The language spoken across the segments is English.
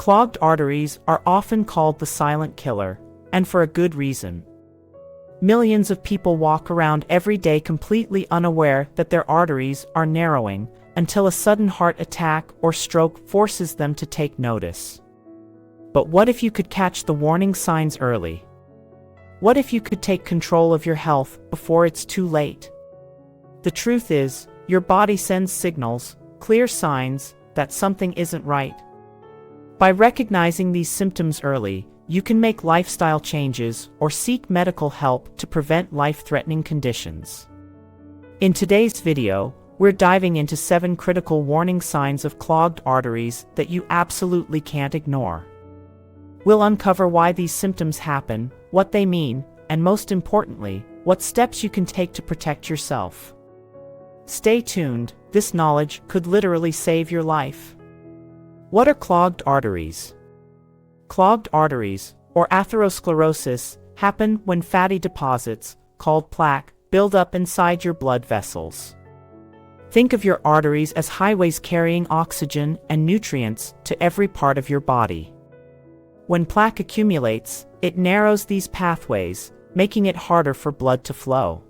Clogged arteries are often called the silent killer, and for a good reason. Millions of people walk around every day completely unaware that their arteries are narrowing until a sudden heart attack or stroke forces them to take notice. But what if you could catch the warning signs early? What if you could take control of your health before it's too late? The truth is, your body sends signals, clear signs, that something isn't right. By recognizing these symptoms early, you can make lifestyle changes or seek medical help to prevent life-threatening conditions. In today's video, we're diving into 7 critical warning signs of clogged arteries that you absolutely can't ignore. We'll uncover why these symptoms happen, what they mean, and most importantly, what steps you can take to protect yourself. Stay tuned, this knowledge could literally save your life. What are clogged arteries? Clogged arteries, or atherosclerosis, happen when fatty deposits, called plaque, build up inside your blood vessels. Think of your arteries as highways carrying oxygen and nutrients to every part of your body. When plaque accumulates, it narrows these pathways, making it harder for blood to flow.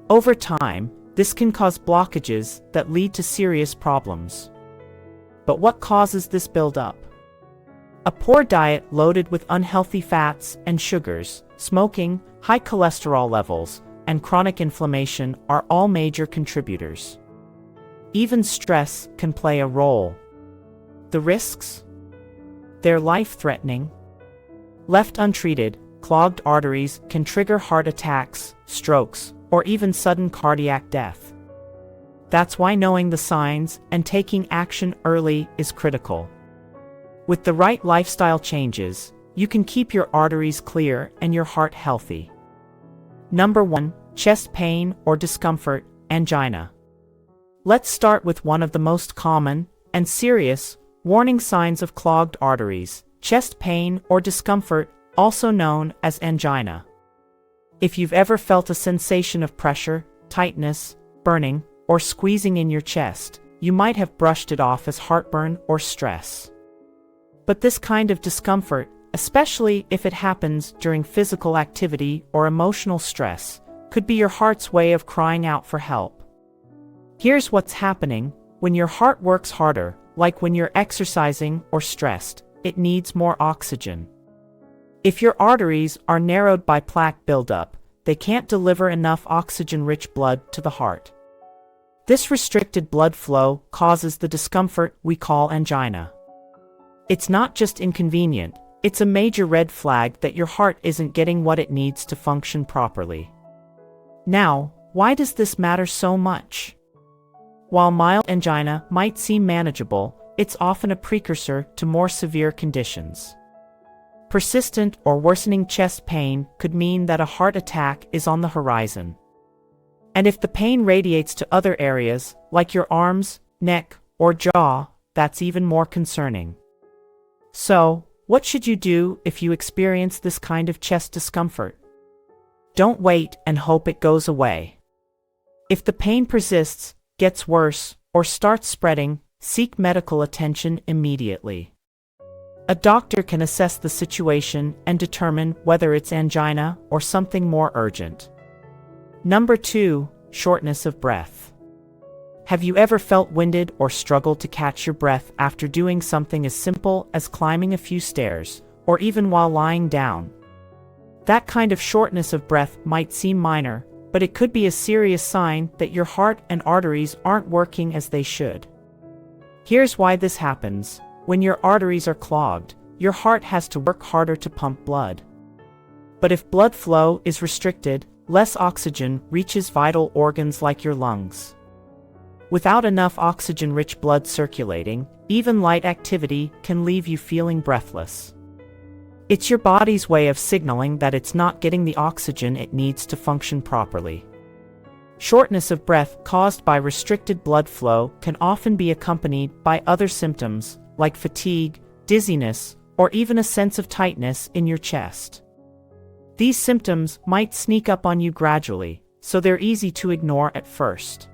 Over time, this can cause blockages that lead to serious problems. But what causes this buildup? A poor diet loaded with unhealthy fats and sugars, smoking, high cholesterol levels, and chronic inflammation are all major contributors. Even stress can play a role. The risks? They're life-threatening. Left untreated, clogged arteries can trigger heart attacks, strokes, or even sudden cardiac death. That's why knowing the signs and taking action early is critical. With the right lifestyle changes, you can keep your arteries clear and your heart healthy. Number 1, chest pain or discomfort, angina. Let's start with one of the most common and serious warning signs of clogged arteries, chest pain or discomfort, also known as angina. If you've ever felt a sensation of pressure, tightness, burning, or squeezing in your chest, you might have brushed it off as heartburn or stress. But this kind of discomfort, especially if it happens during physical activity or emotional stress, could be your heart's way of crying out for help. Here's what's happening: when your heart works harder, like when you're exercising or stressed, it needs more oxygen. If your arteries are narrowed by plaque buildup, they can't deliver enough oxygen-rich blood to the heart. This restricted blood flow causes the discomfort we call angina. It's not just inconvenient, it's a major red flag that your heart isn't getting what it needs to function properly. Now, why does this matter so much? While mild angina might seem manageable, it's often a precursor to more severe conditions. Persistent or worsening chest pain could mean that a heart attack is on the horizon. And if the pain radiates to other areas, like your arms, neck, or jaw, that's even more concerning. So, what should you do if you experience this kind of chest discomfort? Don't wait and hope it goes away. If the pain persists, gets worse, or starts spreading, seek medical attention immediately. A doctor can assess the situation and determine whether it's angina or something more urgent. Number 2, shortness of breath. Have you ever felt winded or struggled to catch your breath after doing something as simple as climbing a few stairs, or even while lying down? That kind of shortness of breath might seem minor, but it could be a serious sign that your heart and arteries aren't working as they should. Here's why this happens. When your arteries are clogged, your heart has to work harder to pump blood. But if blood flow is restricted, less oxygen reaches vital organs like your lungs. Without enough oxygen-rich blood circulating, even light activity can leave you feeling breathless. It's your body's way of signaling that it's not getting the oxygen it needs to function properly. Shortness of breath caused by restricted blood flow can often be accompanied by other symptoms, like fatigue, dizziness, or even a sense of tightness in your chest. These symptoms might sneak up on you gradually, so they're easy to ignore at first.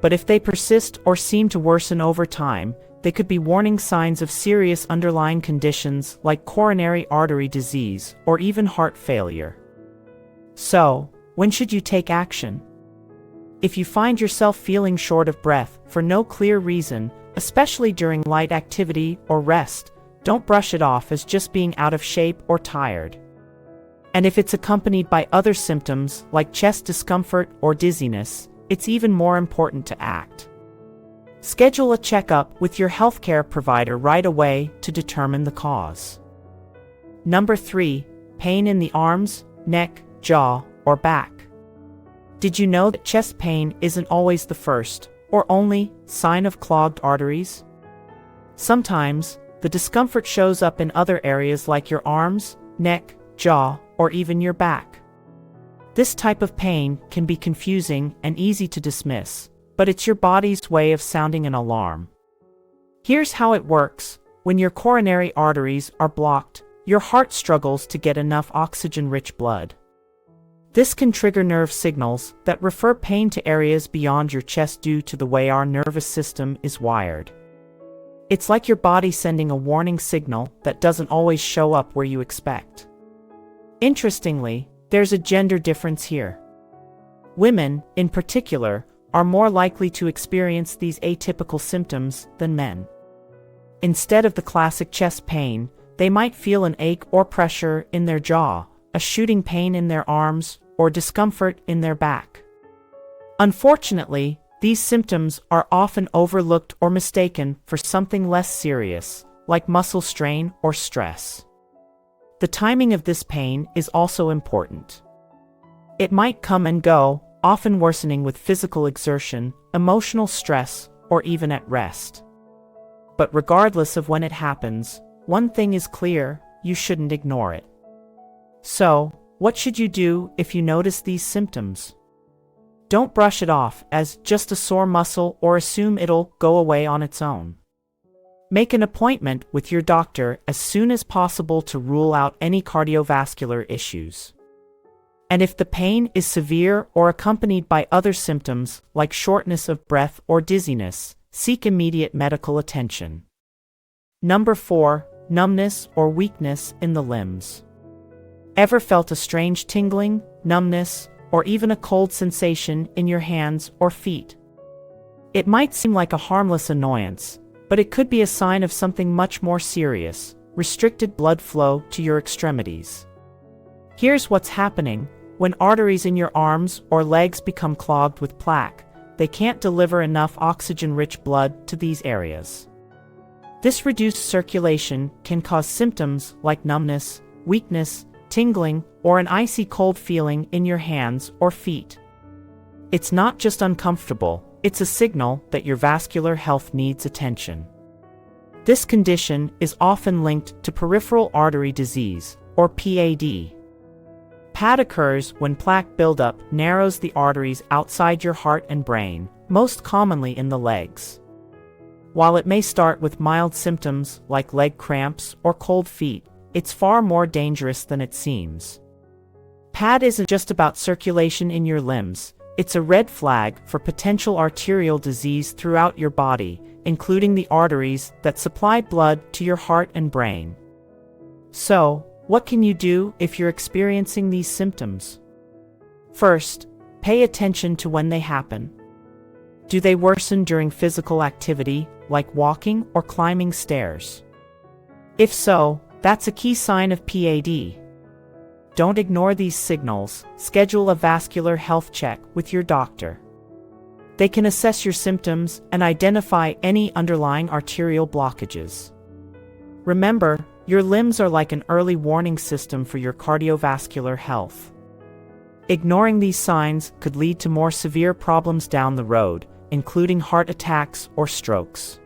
But if they persist or seem to worsen over time, they could be warning signs of serious underlying conditions like coronary artery disease or even heart failure. So, when should you take action? If you find yourself feeling short of breath for no clear reason, especially during light activity or rest, don't brush it off as just being out of shape or tired. And if it's accompanied by other symptoms like chest discomfort or dizziness, it's even more important to act. Schedule a checkup with your healthcare provider right away to determine the cause. Number 3, pain in the arms, neck, jaw, or back. Did you know that chest pain isn't always the first, or only, sign of clogged arteries? Sometimes, the discomfort shows up in other areas like your arms, neck, jaw, or even your back. This type of pain can be confusing and easy to dismiss, but it's your body's way of sounding an alarm. Here's how it works. When your coronary arteries are blocked, your heart struggles to get enough oxygen-rich blood. This can trigger nerve signals that refer pain to areas beyond your chest due to the way our nervous system is wired. It's like your body sending a warning signal that doesn't always show up where you expect. Interestingly, there's a gender difference here. Women, in particular, are more likely to experience these atypical symptoms than men. Instead of the classic chest pain, they might feel an ache or pressure in their jaw, a shooting pain in their arms, or discomfort in their back. Unfortunately, these symptoms are often overlooked or mistaken for something less serious, like muscle strain or stress. The timing of this pain is also important. It might come and go, often worsening with physical exertion, emotional stress, or even at rest. But regardless of when it happens, one thing is clear: you shouldn't ignore it. So, what should you do if you notice these symptoms? Don't brush it off as just a sore muscle or assume it'll go away on its own. Make an appointment with your doctor as soon as possible to rule out any cardiovascular issues. And if the pain is severe or accompanied by other symptoms like shortness of breath or dizziness, seek immediate medical attention. Number 4, numbness or weakness in the limbs. Ever felt a strange tingling, numbness, or even a cold sensation in your hands or feet? It might seem like a harmless annoyance, but it could be a sign of something much more serious: restricted blood flow to your extremities. Here's what's happening. When arteries in your arms or legs become clogged with plaque, they can't deliver enough oxygen-rich blood to these areas. This reduced circulation can cause symptoms like numbness, weakness, tingling, or an icy cold feeling in your hands or feet. It's not just uncomfortable, it's a signal that your vascular health needs attention. This condition is often linked to peripheral artery disease, or PAD. PAD occurs when plaque buildup narrows the arteries outside your heart and brain, most commonly in the legs. While it may start with mild symptoms like leg cramps or cold feet, it's far more dangerous than it seems. PAD isn't just about circulation in your limbs, it's a red flag for potential arterial disease throughout your body, including the arteries that supply blood to your heart and brain. So, what can you do if you're experiencing these symptoms? First, pay attention to when they happen. Do they worsen during physical activity, like walking or climbing stairs? If so, that's a key sign of PAD. Don't ignore these signals. Schedule a vascular health check with your doctor. They can assess your symptoms and identify any underlying arterial blockages. Remember, your limbs are like an early warning system for your cardiovascular health. Ignoring these signs could lead to more severe problems down the road, including heart attacks or strokes.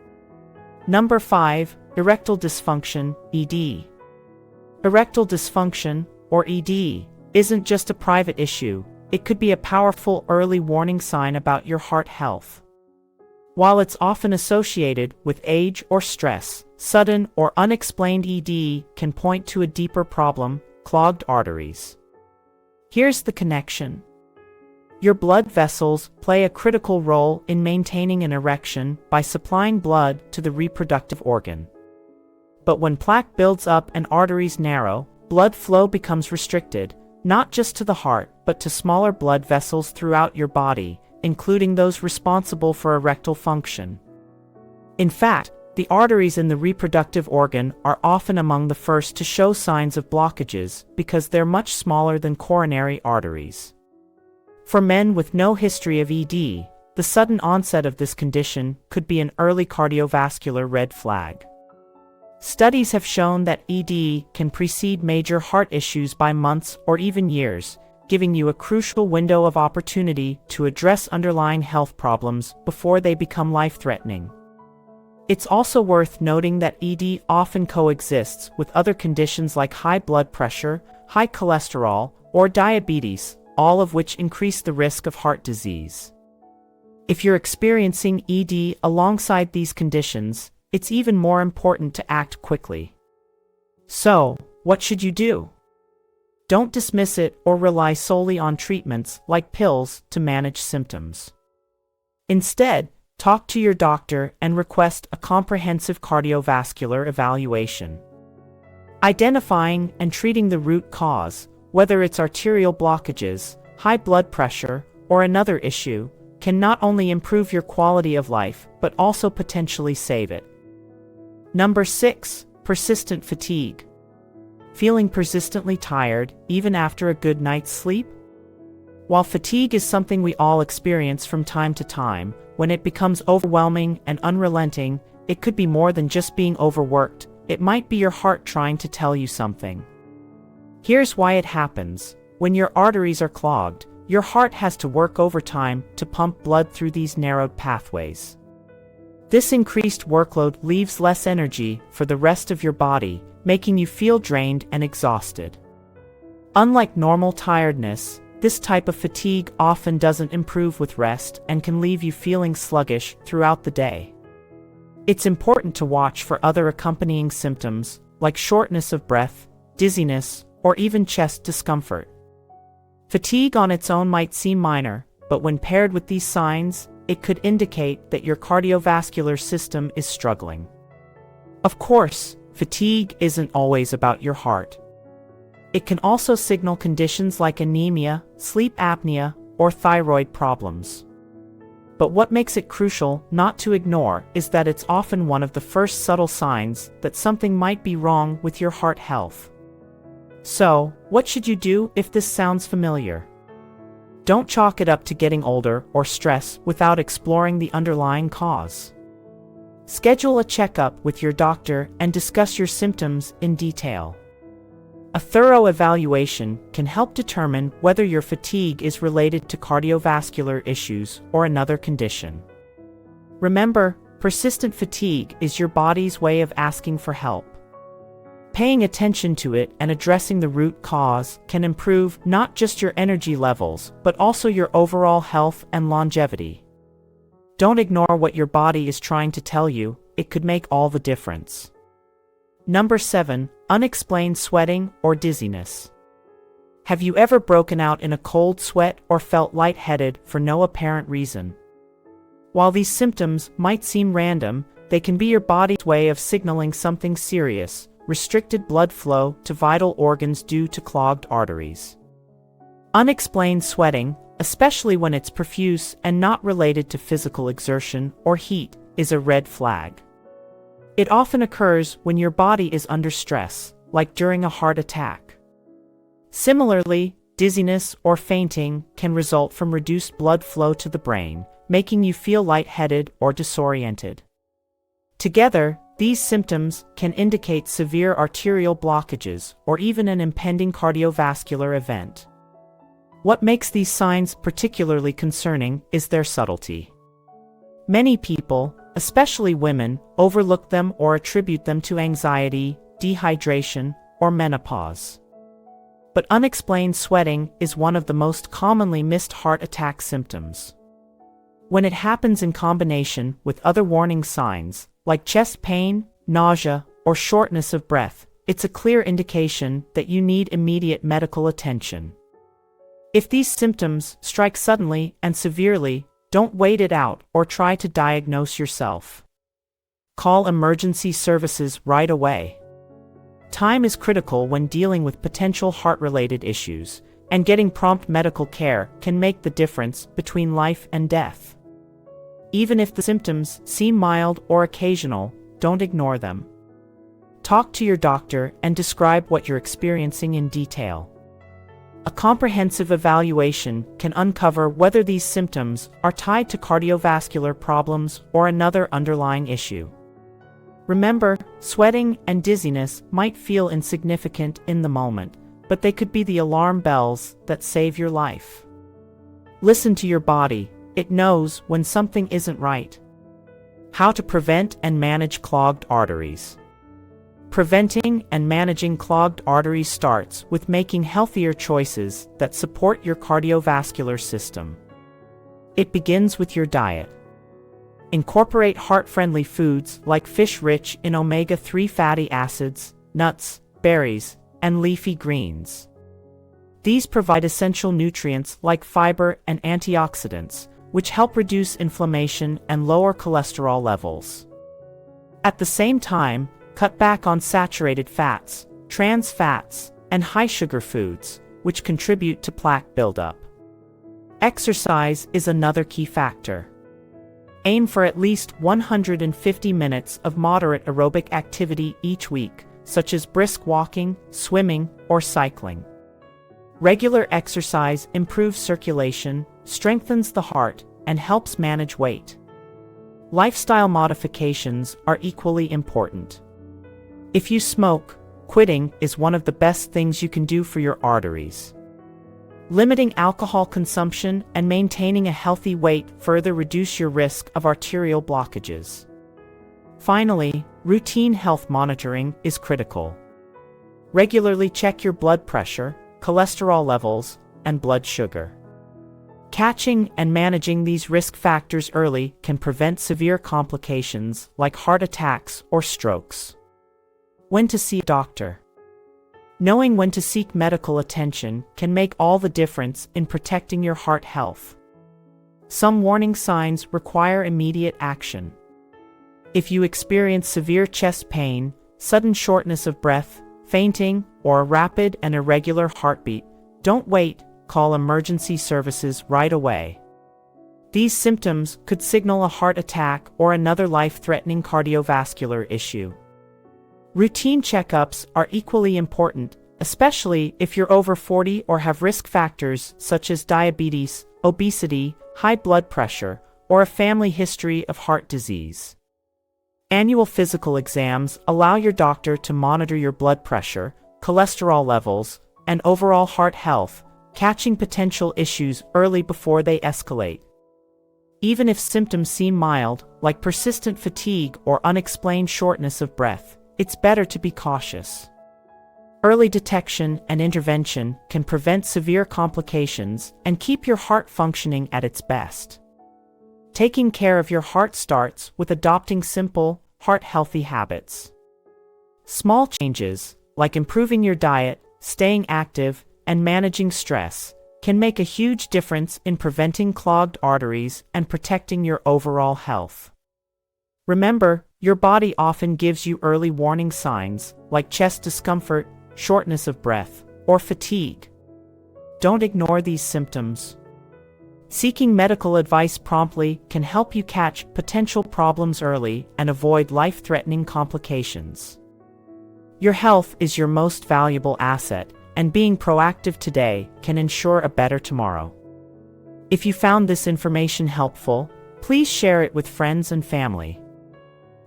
Number 5, erectile dysfunction, ED. Erectile dysfunction, or ED, isn't just a private issue, it could be a powerful early warning sign about your heart health. While it's often associated with age or stress, sudden or unexplained ED can point to a deeper problem: clogged arteries. Here's the connection. Your blood vessels play a critical role in maintaining an erection by supplying blood to the reproductive organ. But when plaque builds up and arteries narrow, blood flow becomes restricted, not just to the heart, but to smaller blood vessels throughout your body, including those responsible for erectile function. In fact, the arteries in the reproductive organ are often among the first to show signs of blockages because they're much smaller than coronary arteries. For men with no history of ED, the sudden onset of this condition could be an early cardiovascular red flag. Studies have shown that ED can precede major heart issues by months or even years, giving you a crucial window of opportunity to address underlying health problems before they become life-threatening. It's also worth noting that ED often coexists with other conditions like high blood pressure, high cholesterol, or diabetes, all of which increase the risk of heart disease. If you're experiencing ED alongside these conditions, it's even more important to act quickly. So, what should you do? Don't dismiss it or rely solely on treatments like pills to manage symptoms. Instead, talk to your doctor and request a comprehensive cardiovascular evaluation. Identifying and treating the root cause, whether it's arterial blockages, high blood pressure, or another issue, can not only improve your quality of life but also potentially save it. Number 6. Persistent fatigue. Feeling persistently tired, even after a good night's sleep? While fatigue is something we all experience from time to time, when it becomes overwhelming and unrelenting, it could be more than just being overworked. It might be your heart trying to tell you something. Here's why it happens. When your arteries are clogged, your heart has to work overtime to pump blood through these narrowed pathways. This increased workload leaves less energy for the rest of your body, making you feel drained and exhausted. Unlike normal tiredness, this type of fatigue often doesn't improve with rest and can leave you feeling sluggish throughout the day. It's important to watch for other accompanying symptoms, like shortness of breath, dizziness, or even chest discomfort. Fatigue on its own might seem minor, but when paired with these signs, it could indicate that your cardiovascular system is struggling. Of course, fatigue isn't always about your heart. It can also signal conditions like anemia, sleep apnea, or thyroid problems. But what makes it crucial not to ignore is that it's often one of the first subtle signs that something might be wrong with your heart health. So, what should you do if this sounds familiar? Don't chalk it up to getting older or stress without exploring the underlying cause. Schedule a checkup with your doctor and discuss your symptoms in detail. A thorough evaluation can help determine whether your fatigue is related to cardiovascular issues or another condition. Remember, persistent fatigue is your body's way of asking for help. Paying attention to it and addressing the root cause can improve not just your energy levels, but also your overall health and longevity. Don't ignore what your body is trying to tell you, it could make all the difference. Number 7. Unexplained sweating or dizziness. Have you ever broken out in a cold sweat or felt lightheaded for no apparent reason? While these symptoms might seem random, they can be your body's way of signaling something serious: restricted blood flow to vital organs due to clogged arteries. Unexplained sweating, especially when it's profuse and not related to physical exertion or heat, is a red flag. It often occurs when your body is under stress, like during a heart attack. Similarly, dizziness or fainting can result from reduced blood flow to the brain, making you feel lightheaded or disoriented. Together, these symptoms can indicate severe arterial blockages or even an impending cardiovascular event. What makes these signs particularly concerning is their subtlety. Many people, especially women, overlook them or attribute them to anxiety, dehydration, or menopause. But unexplained sweating is one of the most commonly missed heart attack symptoms. When it happens in combination with other warning signs, like chest pain, nausea, or shortness of breath, it's a clear indication that you need immediate medical attention. If these symptoms strike suddenly and severely, don't wait it out or try to diagnose yourself. Call emergency services right away. Time is critical when dealing with potential heart-related issues, and getting prompt medical care can make the difference between life and death. Even if the symptoms seem mild or occasional, don't ignore them. Talk to your doctor and describe what you're experiencing in detail. A comprehensive evaluation can uncover whether these symptoms are tied to cardiovascular problems or another underlying issue. Remember, sweating and dizziness might feel insignificant in the moment, but they could be the alarm bells that save your life. Listen to your body, it knows when something isn't right. How to prevent and manage clogged arteries. Preventing and managing clogged arteries starts with making healthier choices that support your cardiovascular system. It begins with your diet. Incorporate heart-friendly foods like fish rich in omega-3 fatty acids, nuts, berries, and leafy greens. These provide essential nutrients like fiber and antioxidants, which help reduce inflammation and lower cholesterol levels. At the same time, cut back on saturated fats, trans fats, and high-sugar foods, which contribute to plaque buildup. Exercise is another key factor. Aim for at least 150 minutes of moderate aerobic activity each week, such as brisk walking, swimming, or cycling. Regular exercise improves circulation, strengthens the heart, and helps manage weight. Lifestyle modifications are equally important. If you smoke, quitting is one of the best things you can do for your arteries. Limiting alcohol consumption and maintaining a healthy weight further reduce your risk of arterial blockages. Finally, routine health monitoring is critical. Regularly check your blood pressure, cholesterol levels, and blood sugar. Catching and managing these risk factors early can prevent severe complications like heart attacks or strokes. When to see a doctor. Knowing when to seek medical attention can make all the difference in protecting your heart health. Some warning signs require immediate action. If you experience severe chest pain, sudden shortness of breath, fainting, or a rapid and irregular heartbeat, don't wait, call emergency services right away. These symptoms could signal a heart attack or another life-threatening cardiovascular issue. Routine checkups are equally important, especially if you're over 40 or have risk factors such as diabetes, obesity, high blood pressure, or a family history of heart disease. Annual physical exams allow your doctor to monitor your blood pressure, cholesterol levels, and overall heart health, catching potential issues early before they escalate. Even if symptoms seem mild, like persistent fatigue or unexplained shortness of breath, it's better to be cautious. Early detection and intervention can prevent severe complications and keep your heart functioning at its best. Taking care of your heart starts with adopting simple, heart-healthy habits. Small changes, like improving your diet, staying active, and managing stress, can make a huge difference in preventing clogged arteries and protecting your overall health. Remember, your body often gives you early warning signs, like chest discomfort, shortness of breath, or fatigue. Don't ignore these symptoms. Seeking medical advice promptly can help you catch potential problems early and avoid life-threatening complications. Your health is your most valuable asset, and being proactive today can ensure a better tomorrow. If you found this information helpful, please share it with friends and family.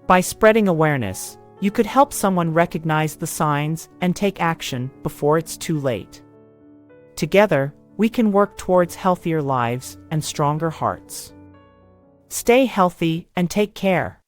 By spreading awareness, you could help someone recognize the signs and take action before it's too late. Together, we can work towards healthier lives and stronger hearts. Stay healthy and take care.